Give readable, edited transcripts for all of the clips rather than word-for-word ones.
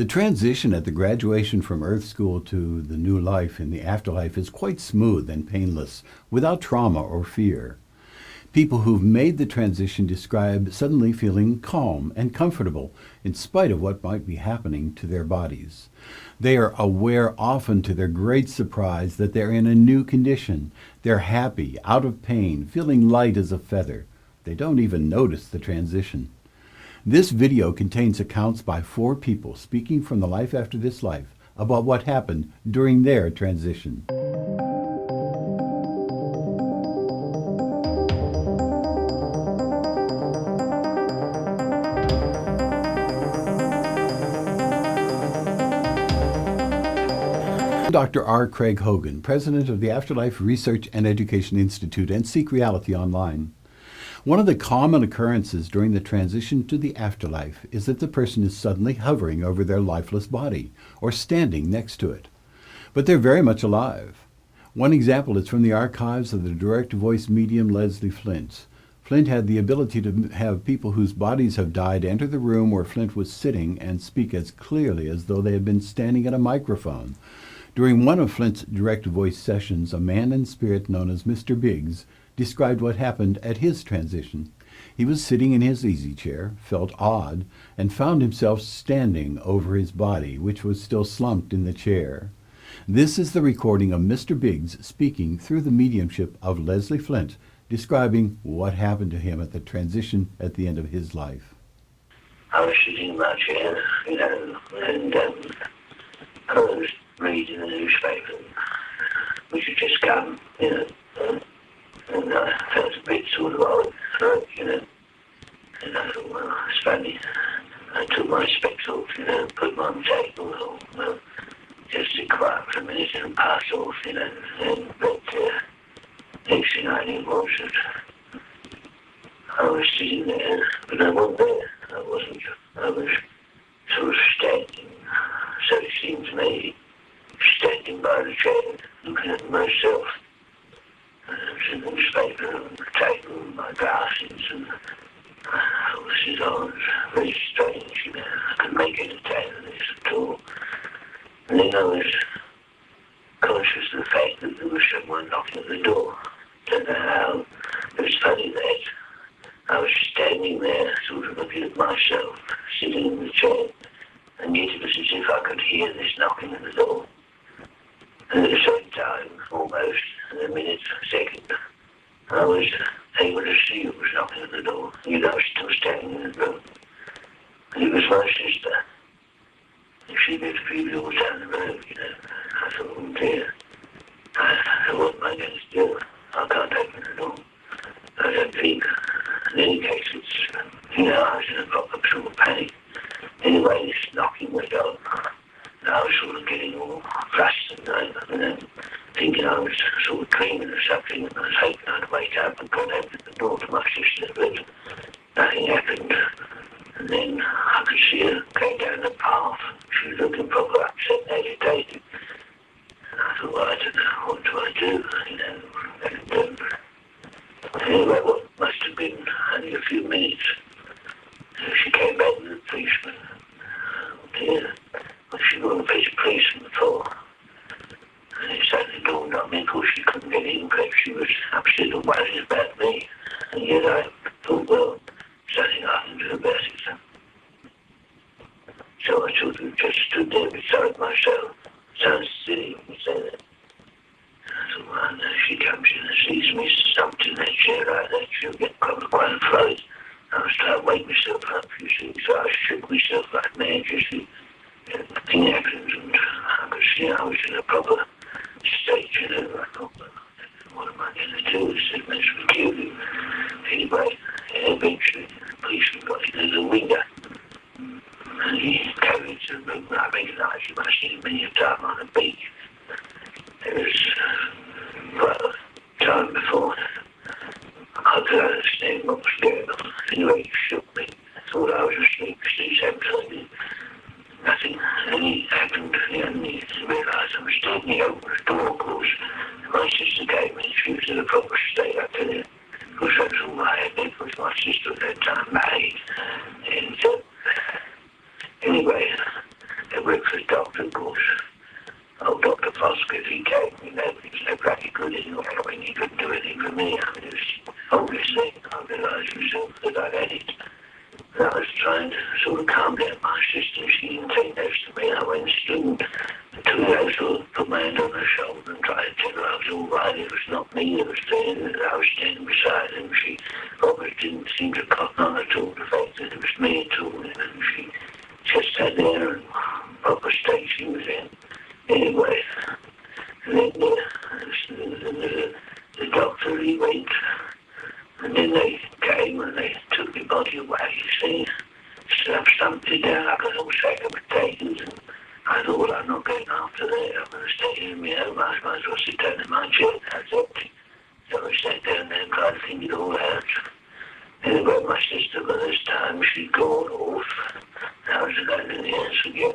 The transition at the graduation from Earth School to the new life in the afterlife is quite smooth and painless, without trauma or fear. People who've made the transition describe suddenly feeling calm and comfortable in spite of what might be happening to their bodies. They are aware, often to their great surprise, that they're in a new condition. They're happy, out of pain, feeling light as a feather. They don't even notice the transition. This video contains accounts by 4 people speaking from the life after this life about what happened during their transition. Dr. R. Craig Hogan, president of the Afterlife Research and Education Institute and Seek Reality Online. One of the common occurrences during the transition to the afterlife is that the person is suddenly hovering over their lifeless body or standing next to it. But they're very much alive. One example is from the archives of the direct voice medium Leslie Flint. Flint had the ability to have people whose bodies have died enter the room where Flint was sitting and speak as clearly as though they had been standing at a microphone. During one of Flint's direct voice sessions, a man in spirit known as Mr. Biggs described what happened at his transition. He was sitting in his easy chair, felt odd, and found himself standing over his body, which was still slumped in the chair. This is the recording of Mr. Biggs speaking through the mediumship of Leslie Flint, describing what happened to him at the transition at the end of his life. I was sitting in my chair, and I was reading the newspaper, which had just come, and I felt a bit sort of odd, and I thought, well, it's funny. I took my specs off, put them on the table, just sit quiet for a minute and pass off, but next thing I knew was that I was sitting there, but I wasn't there. I was sort of standing, so it seemed to me, standing by the chair, looking at myself. I was in the newspaper on the table with my glasses, and this is all very strange, I couldn't make any out of this at all. And then I was conscious of the fact that there was someone knocking at the door. Don't know how. It was funny that I was standing there, sort of looking at myself, sitting in the chair, and yet it was as if I could hear this knocking at the door. And at the same time, almost in a minute, a second, I was able to see who was knocking at the door. I was still standing in the room. And it was my sister. And she lived a few doors down the road, I thought, oh dear, what am I going to do? I can't open the door. I don't think. In any case, it's, I was in a proper sort of panic. Anyway, this knocking went on. I was sort of getting all flustered, thinking I was sort of dreaming or something, and I was hoping I'd wake up and go and open the door to my sister, but nothing happened. And then I could see her going down the path. She was looking proper upset and agitated. And I thought, well, I don't know, what do I do? And anyway, what must have been only a few minutes, she came back with the policeman. Oh dear. Well, she got a piece of policeman before. And it suddenly dawned on me, of course she couldn't get in, perhaps she was upset or worried about me. And yet I thought, well, there's nothing I can do about it. So I sort of just stood there beside myself. Sounds silly when you say that. I thought, well, no, she comes in and sees me stumped in that chair like that, she'll get probably quite afraid. I was trying to wake myself up, you see, so I shook myself like mad, you see. Nothing happened, and I could see I was in a proper state, I thought, well, what am I going to do? This must be killed you. Anyway, eventually, the policeman got into the window, and he came into the room, and I recognised him. I'd seen him many a time on the beach. It was quite a time before I could understand what was going on. Anyway, he shook me. I thought I was asleep, he's absolutely nothing. And he happened, and he realised I was dead, and he opened the door, of course. And my sister came in, she was in a proper state, I tell you. Of course, that's all I had then, because my sister at that time married. And anyway, a breakfast doctor, of course. Old Dr. Foskett, he came, he was no bloody good anyway. I mean, he couldn't do anything for me. I mean, it was obviously, I realised myself that I'd had it. And I was trying to sort of calm down my sister. She didn't take notice to me. I went and stood and took her, sort of put my hand on her shoulder and tried to tell her I was all right. It was not me that was there. I was standing beside him. She probably didn't seem to cotton on at all the fact that it was me at all. And she just sat there and proper state she was in. Anyway, and then the doctor, he went, and then they came and they took my body away, you see, stumped it down like an old sack of potatoes, and I thought, well, I'm not going after that, I'm going to stay here in my home, I might as well sit down in my chair, that's empty. So I sat down there and tried to think it all out. Anyway, my sister, by this time, she'd gone off. I was going in the house again.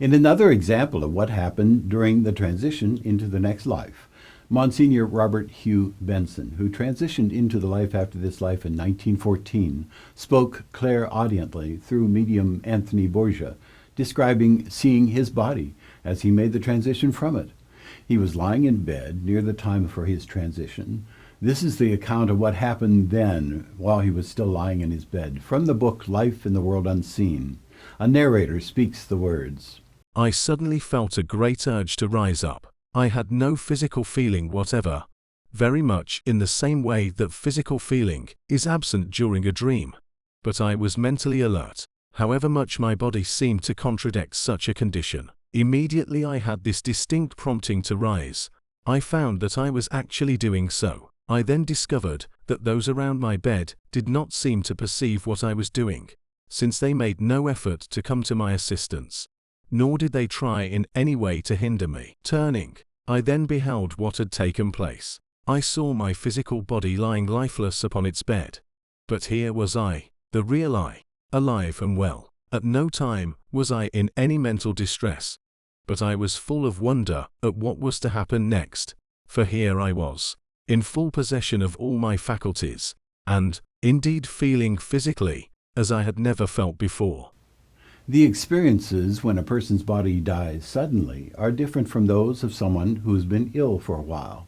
In another example of what happened during the transition into the next life, Monsignor Robert Hugh Benson, who transitioned into the life after this life in 1914, spoke clairaudiently through medium Anthony Borgia, describing seeing his body as he made the transition from it. He was lying in bed near the time for his transition. This is the account of what happened then while he was still lying in his bed, from the book Life in the World Unseen. A narrator speaks the words. I suddenly felt a great urge to rise up. I had no physical feeling whatever, very much in the same way that physical feeling is absent during a dream. But I was mentally alert, however much my body seemed to contradict such a condition. Immediately I had this distinct prompting to rise. I found that I was actually doing so. I then discovered that those around my bed did not seem to perceive what I was doing, since they made no effort to come to my assistance, nor did they try in any way to hinder me. Turning, I then beheld what had taken place. I saw my physical body lying lifeless upon its bed. But here was I, the real I, alive and well. At no time was I in any mental distress, but I was full of wonder at what was to happen next, for here I was, in full possession of all my faculties, and, indeed, feeling physically as I had never felt before. The experiences when a person's body dies suddenly are different from those of someone who's been ill for a while.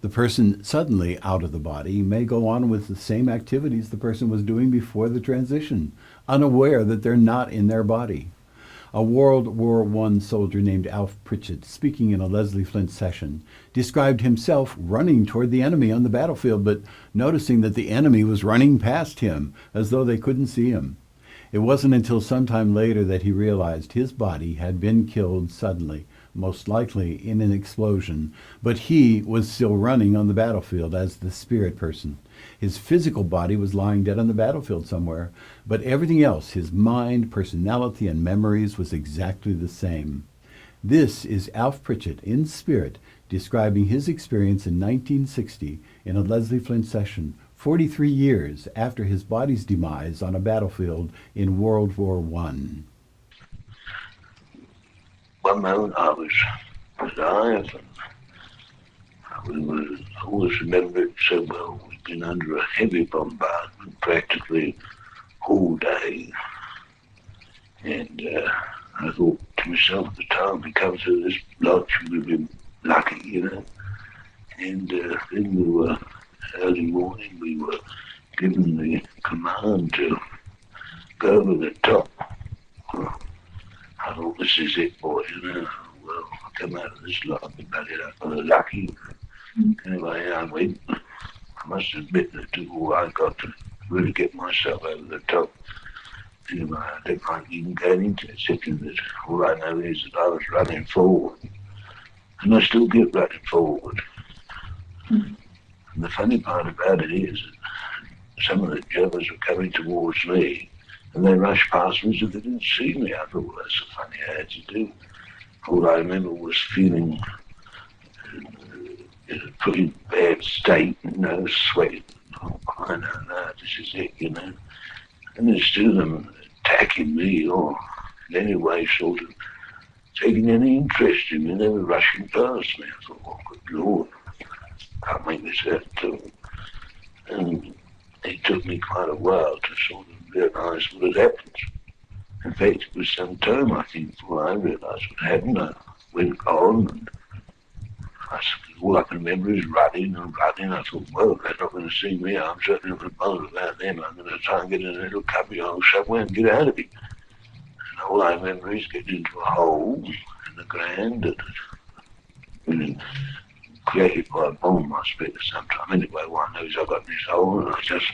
The person suddenly out of the body may go on with the same activities the person was doing before the transition, unaware that they're not in their body. A World War I soldier named Alf Pritchett, speaking in a Leslie Flint session, described himself running toward the enemy on the battlefield, but noticing that the enemy was running past him as though they couldn't see him. It wasn't until some time later that he realized his body had been killed suddenly, most likely in an explosion, but he was still running on the battlefield as the spirit person. His physical body was lying dead on the battlefield somewhere, but everything else, his mind, personality, and memories, was exactly the same. This is Alf Pritchett in spirit describing his experience in 1960 in a Leslie Flint session, 43 years after his body's demise on a battlefield in World War I. One moment I was alive, and I always remember it so well. We'd been under a heavy bombardment practically all day, and I thought to myself at the time, we come through this lodge, we've been lucky, you know. And then we were, early morning, we were given the command to go over the top. I thought, this is it, boy, you know. Well, I come out of this lot, I've been bloody lucky. Anyway, I went. I must admit that it took all I got to really get myself over the top. Anyway, I don't like even going into it, thinking that all I know is that I was running forward. And I still get running forward. And the funny part about it is that some of the Germans were coming towards me, and they rushed past me as if they didn't see me. I thought, well, that's a funny attitude. All I remember was feeling in a pretty bad state, you know, sweating. Oh, I know, no, this is it, you know. And instead of them attacking me or in any way sort of taking any interest in me, they were rushing past me. I thought, oh, good Lord, can't make this out too. And it took me quite a while to sort of realise what had happened. In fact, it was some time, I think, before I realised what happened. I went on, and all I can remember is running and running. I thought, well, they're not going to see me. I'm certainly not going to bother about them. I'm going to try and get in a little cubbyhole somewhere and get out of it. And all I remember is getting into a hole in the ground that had been created by a bomb, I expect, sometime. Anyway, one knows I got in this hole, and I just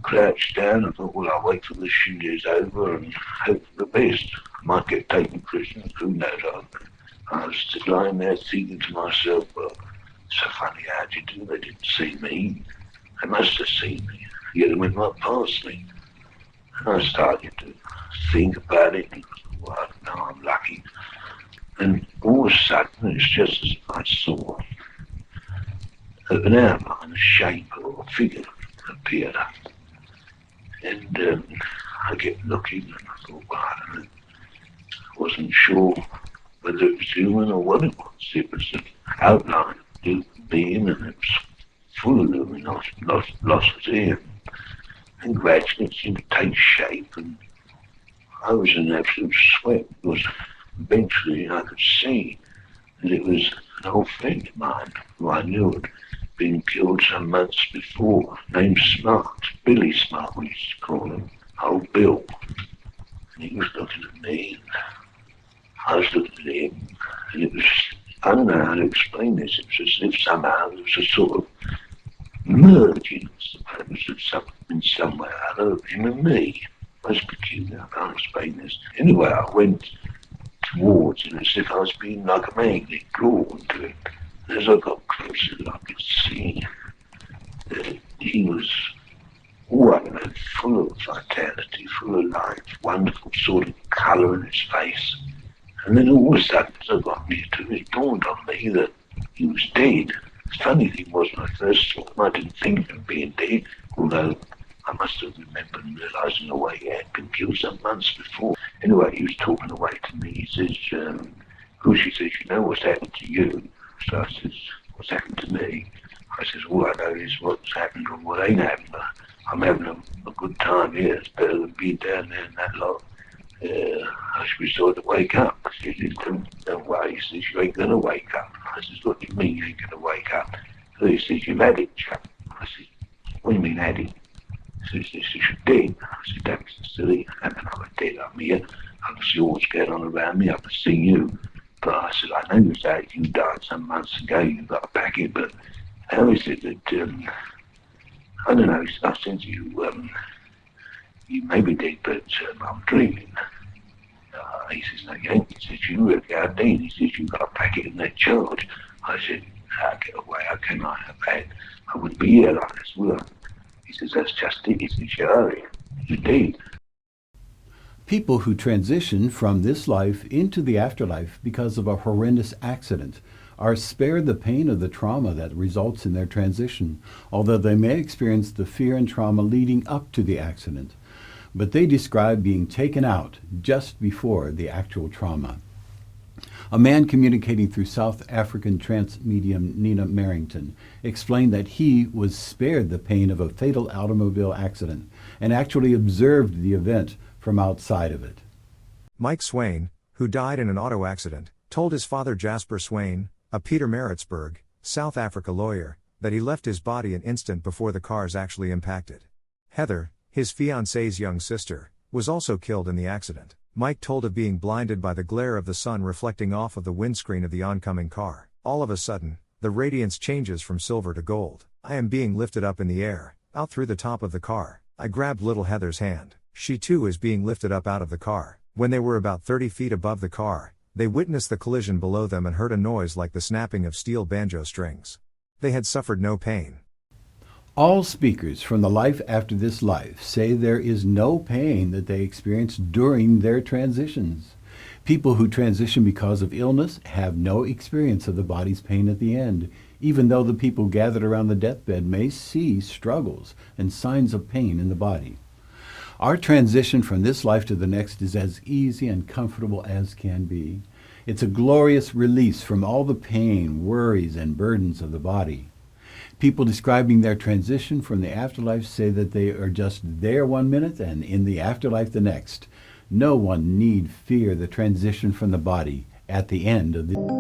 crouched down and thought, well, I'll wait till this shindig's over and hope for the best. I might get taken prisoner, who knows. I was just lying there thinking to myself, well, it's so funny, how'd you do? They didn't see me. They must have seen me, yet they went right past me. And I started to think about it, and well, I don't know, I'm lucky. And all of a sudden, it's just as if I saw an outline, a shape or a figure appeared. And I kept looking, and I thought, well, I don't know. I wasn't sure whether it was human or what it was. It was an outline of a being, and it was full of luminosity, and gradually it seemed to take shape, and I was in absolute sweat, because eventually I could see that it was an old friend of mine who I knew had been killed some months before, named Smart, Billy Smart we used to call him, old Bill. And he was looking at me, and I was looking at him, and it was, I don't know how to explain this, it was as if somehow there was a sort of merging, I suppose, of something in some way or other of him and me. Most peculiar, I can't explain this. Anyway, I went towards him as if I was being like a magnet drawn to him. And as I got closer, I could see that he was, oh, I don't know, full of vitality, full of life, wonderful sort of colour in his face. And then all of a sudden, as I got near to him, it dawned on me that he was dead. The funny thing was, when I first saw him, I didn't think of him being dead, although I must have remembered and realising the way he had been killed some months before. Anyway, he was talking away to me. He says, Bush, he says, you know what's happened to you? So I says, what's happened to me? I says, all I know is what's happened and what ain't happened. I'm having a good time here. It's better than being down there in that lot. I should be sure to wake up. He says, don't worry. He says, you ain't going to wake up. I says, what do you mean you ain't going to wake up? So he says, you've had it, chap. I says, what do you mean had it? He says, you're dead. I said, don't be silly. I'm not dead. I'm here. I can see what's going on around me. I can see you. But I said, I know that you died some months ago. You've got a packet, but how is it that, I don't know, I said you may be dead, but I'm dreaming. He says, no, you ain't. He says, you work out dead. He says, you've got a packet in that charge. I said, how get away? How can I have had? I wouldn't be here like this, would I? He says, that's just it. He says, you're dead. People who transition from this life into the afterlife because of a horrendous accident are spared the pain of the trauma that results in their transition, although they may experience the fear and trauma leading up to the accident. But they describe being taken out just before the actual trauma. A man communicating through South African trance medium Nina Merrington explained that he was spared the pain of a fatal automobile accident and actually observed the event from outside of it. Mike Swain, who died in an auto accident, told his father Jasper Swain, a Pietermaritzburg, South Africa lawyer, that he left his body an instant before the cars actually impacted. Heather, his fiancée's young sister, was also killed in the accident. Mike told of being blinded by the glare of the sun reflecting off of the windscreen of the oncoming car. All of a sudden, the radiance changes from silver to gold. I am being lifted up in the air, out through the top of the car. I grabbed little Heather's hand. She too is being lifted up out of the car. When they were about 30 feet above the car, they witnessed the collision below them and heard a noise like the snapping of steel banjo strings. They had suffered no pain. All speakers from the life after this life say there is no pain that they experience during their transitions. People who transition because of illness have no experience of the body's pain at the end, even though the people gathered around the deathbed may see struggles and signs of pain in the body. Our transition from this life to the next is as easy and comfortable as can be. It's a glorious release from all the pain, worries, and burdens of the body. People describing their transition from the afterlife say that they are just there 1 minute and in the afterlife the next. No one need fear the transition from the body at the end of the